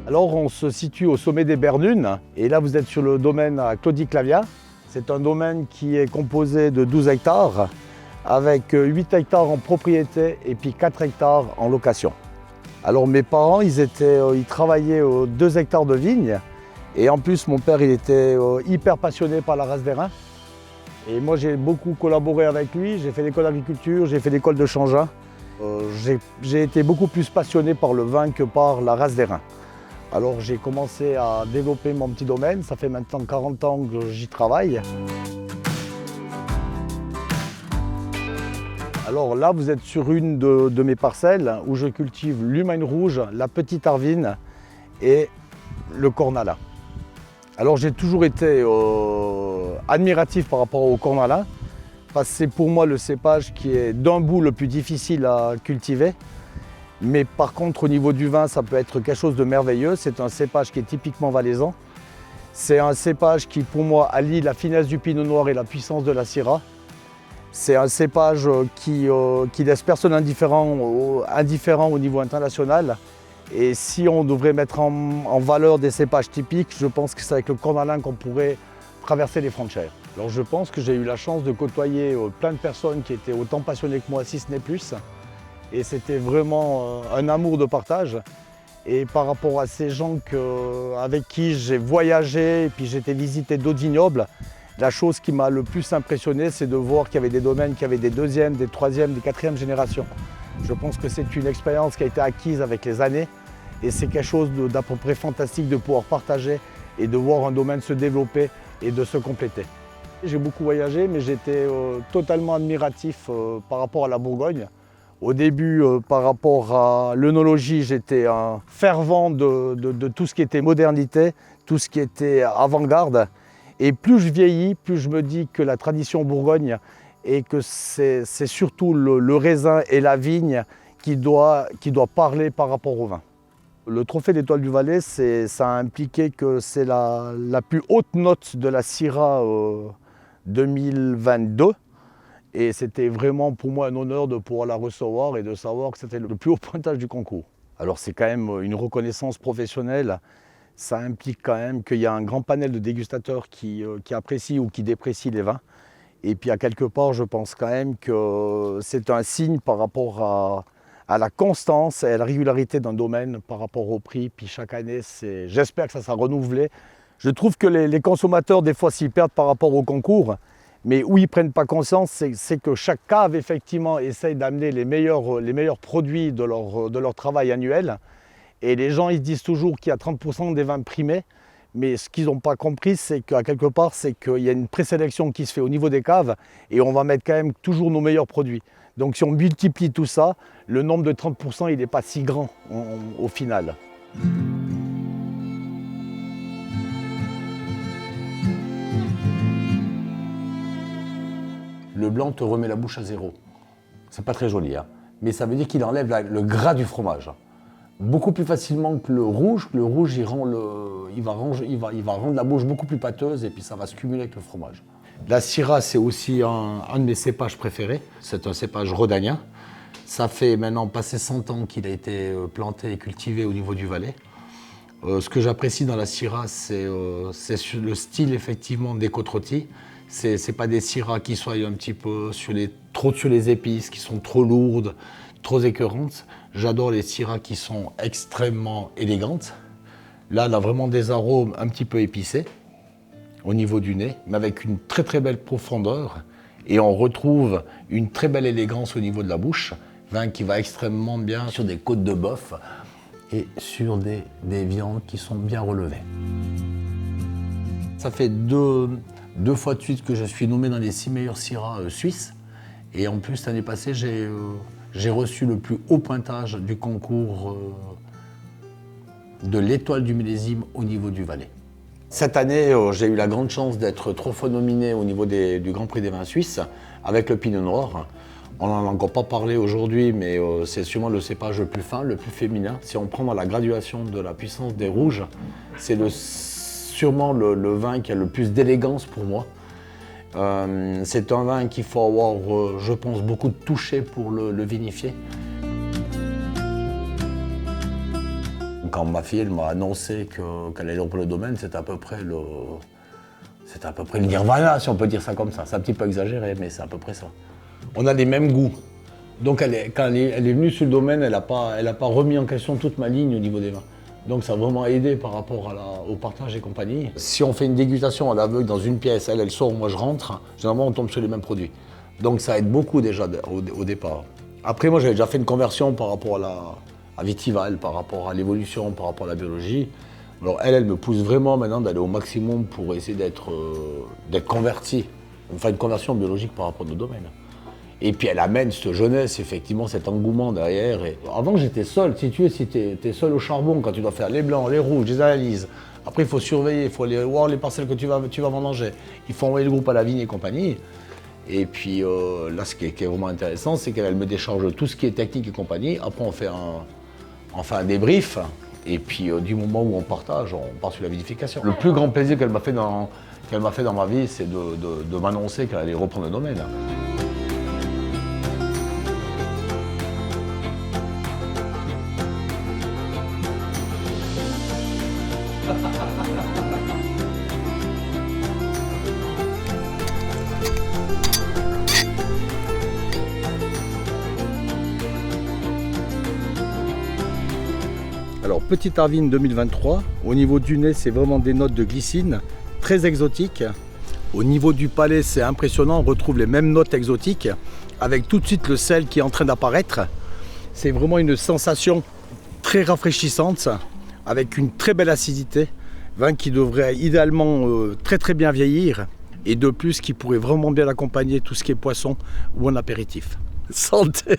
Alors on se situe au sommet des Bernunes et là vous êtes sur le domaine à Claudie-Claviat. C'est un domaine qui est composé de 12 hectares avec 8 hectares en propriété et puis 4 hectares en location. Alors mes parents ils travaillaient aux 2 hectares de vignes et en plus mon père il était hyper passionné par la race des reins. Et moi j'ai beaucoup collaboré avec lui, j'ai fait l'école d'agriculture, j'ai fait l'école de Changin. J'ai été beaucoup plus passionné par le vin que par la race des reins. Alors j'ai commencé à développer mon petit domaine, ça fait maintenant 40 ans que j'y travaille. Alors là vous êtes sur une de mes parcelles où je cultive l'Humaine rouge, la petite Arvine et le Cornala. Alors j'ai toujours été admiratif par rapport au Cornala parce que c'est pour moi le cépage qui est d'un bout le plus difficile à cultiver. Mais par contre, au niveau du vin, ça peut être quelque chose de merveilleux. C'est un cépage qui est typiquement valaisan. C'est un cépage qui, pour moi, allie la finesse du pinot noir et la puissance de la syrah. C'est un cépage qui laisse personne indifférent au niveau international. Et si on devrait mettre en valeur des cépages typiques, je pense que c'est avec le cornalin qu'on pourrait traverser les frontières. Alors je pense que j'ai eu la chance de côtoyer plein de personnes qui étaient autant passionnées que moi, si ce n'est plus. Et c'était vraiment un amour de partage. Et par rapport à ces gens avec qui j'ai voyagé et puis j'ai été visiter d'autres vignobles, la chose qui m'a le plus impressionné, c'est de voir qu'il y avait des domaines qui avaient des deuxièmes, des troisièmes, des quatrièmes générations. Je pense que c'est une expérience qui a été acquise avec les années et c'est quelque chose d'à peu près fantastique de pouvoir partager et de voir un domaine se développer et de se compléter. J'ai beaucoup voyagé, mais j'étais totalement admiratif par rapport à la Bourgogne. Au début, par rapport à l'œnologie, j'étais un fervent de tout ce qui était modernité, tout ce qui était avant-garde. Et plus je vieillis, plus je me dis que la tradition Bourgogne et que c'est surtout le raisin et la vigne qui doit parler par rapport au vin. Le trophée d'Étoile du Valais, ça a impliqué que c'est la plus haute note de la Syrah 2022. Et c'était vraiment pour moi un honneur de pouvoir la recevoir et de savoir que c'était le plus haut pointage du concours. Alors c'est quand même une reconnaissance professionnelle. Ça implique quand même qu'il y a un grand panel de dégustateurs qui apprécient ou qui déprécient les vins. Et puis à quelque part, je pense quand même que c'est un signe par rapport à la constance et à la régularité d'un domaine par rapport au prix. Puis chaque année, j'espère que ça sera renouvelé. Je trouve que les consommateurs, des fois, s'y perdent par rapport au concours. Mais où ils ne prennent pas conscience, c'est que chaque cave, effectivement, essaye d'amener les meilleurs produits de leur travail annuel. Et les gens, ils se disent toujours qu'il y a 30% des vins primés. Mais ce qu'ils n'ont pas compris, c'est qu'à quelque part, c'est qu'il y a une présélection qui se fait au niveau des caves et on va mettre quand même toujours nos meilleurs produits. Donc si on multiplie tout ça, le nombre de 30%, il n'est pas si grand au final. Le blanc te remet la bouche à zéro. C'est pas très joli, hein. Mais ça veut dire qu'il enlève le gras du fromage. Beaucoup plus facilement que le rouge. Le rouge, il va rendre la bouche beaucoup plus pâteuse et puis ça va se cumuler avec le fromage. La Syrah, c'est aussi un de mes cépages préférés. C'est un cépage rhodanien. Ça fait maintenant passer 100 ans qu'il a été planté et cultivé au niveau du Valais. Ce que j'apprécie dans la Syrah, c'est le style effectivement des côtes rôties. C'est pas des Syrahs qui soient un petit peu trop sur les épices, qui sont trop lourdes, trop écœurantes. J'adore les Syrahs qui sont extrêmement élégantes. Là, on a vraiment des arômes un petit peu épicés au niveau du nez, mais avec une très très belle profondeur. Et on retrouve une très belle élégance au niveau de la bouche. Vin qui va extrêmement bien sur des côtes de bœuf et sur des viandes qui sont bien relevées. Ça fait deux fois de suite que je suis nommé dans les 6 meilleurs Syrahs suisses. Et en plus, l'année passée, j'ai reçu le plus haut pointage du concours de l'Étoile du millésime au niveau du Valais. Cette année, j'ai eu la grande chance d'être 3 fois nominé au niveau du Grand Prix des vins suisses avec le Pinot Noir. On n'en a encore pas parlé aujourd'hui, mais c'est sûrement le cépage le plus fin, le plus féminin. Si on prend dans la graduation de la puissance des rouges, c'est sûrement le vin qui a le plus d'élégance pour moi. C'est un vin qu'il faut avoir, je pense, beaucoup de toucher pour le vinifier. Quand ma fille elle m'a annoncé qu'elle allait reprendre le domaine, c'était à peu près le nirvana, si on peut dire ça comme ça. C'est un petit peu exagéré, mais c'est à peu près ça. On a les mêmes goûts. Donc quand elle est venue sur le domaine, elle n'a pas remis en question toute ma ligne au niveau des vins. Donc ça a vraiment aidé par rapport au partage et compagnie. Si on fait une dégustation à l'aveugle dans une pièce, elle sort, moi je rentre, généralement on tombe sur les mêmes produits. Donc ça aide beaucoup déjà au départ. Après moi j'avais déjà fait une conversion par rapport à Vitival, par rapport à l'évolution, par rapport à la biologie. Alors elle me pousse vraiment maintenant d'aller au maximum pour essayer d'être converti, enfin une conversion biologique par rapport à nos domaines. Et puis elle amène cette jeunesse, effectivement, cet engouement derrière. Et avant j'étais seul, si tu es seul au charbon quand tu dois faire les blancs, les rouges, les analyses. Après il faut surveiller, il faut aller voir les parcelles que tu vas vendanger. Il faut envoyer le groupe à la vigne et compagnie. Et puis là ce qui est vraiment intéressant, c'est qu'elle me décharge tout ce qui est technique et compagnie. Après on fait un débrief. Et puis du moment où on partage, on part sur la vinification. Le plus grand plaisir qu'elle m'a fait dans ma vie, c'est de m'annoncer qu'elle allait reprendre le domaine. Alors, Petite Arvine 2023, au niveau du nez, c'est vraiment des notes de glycine très exotiques. Au niveau du palais, c'est impressionnant, on retrouve les mêmes notes exotiques avec tout de suite le sel qui est en train d'apparaître. C'est vraiment une sensation très rafraîchissante avec une très belle acidité. Vin qui devrait idéalement très bien vieillir et de plus qui pourrait vraiment bien accompagner tout ce qui est poisson ou en apéritif. Santé!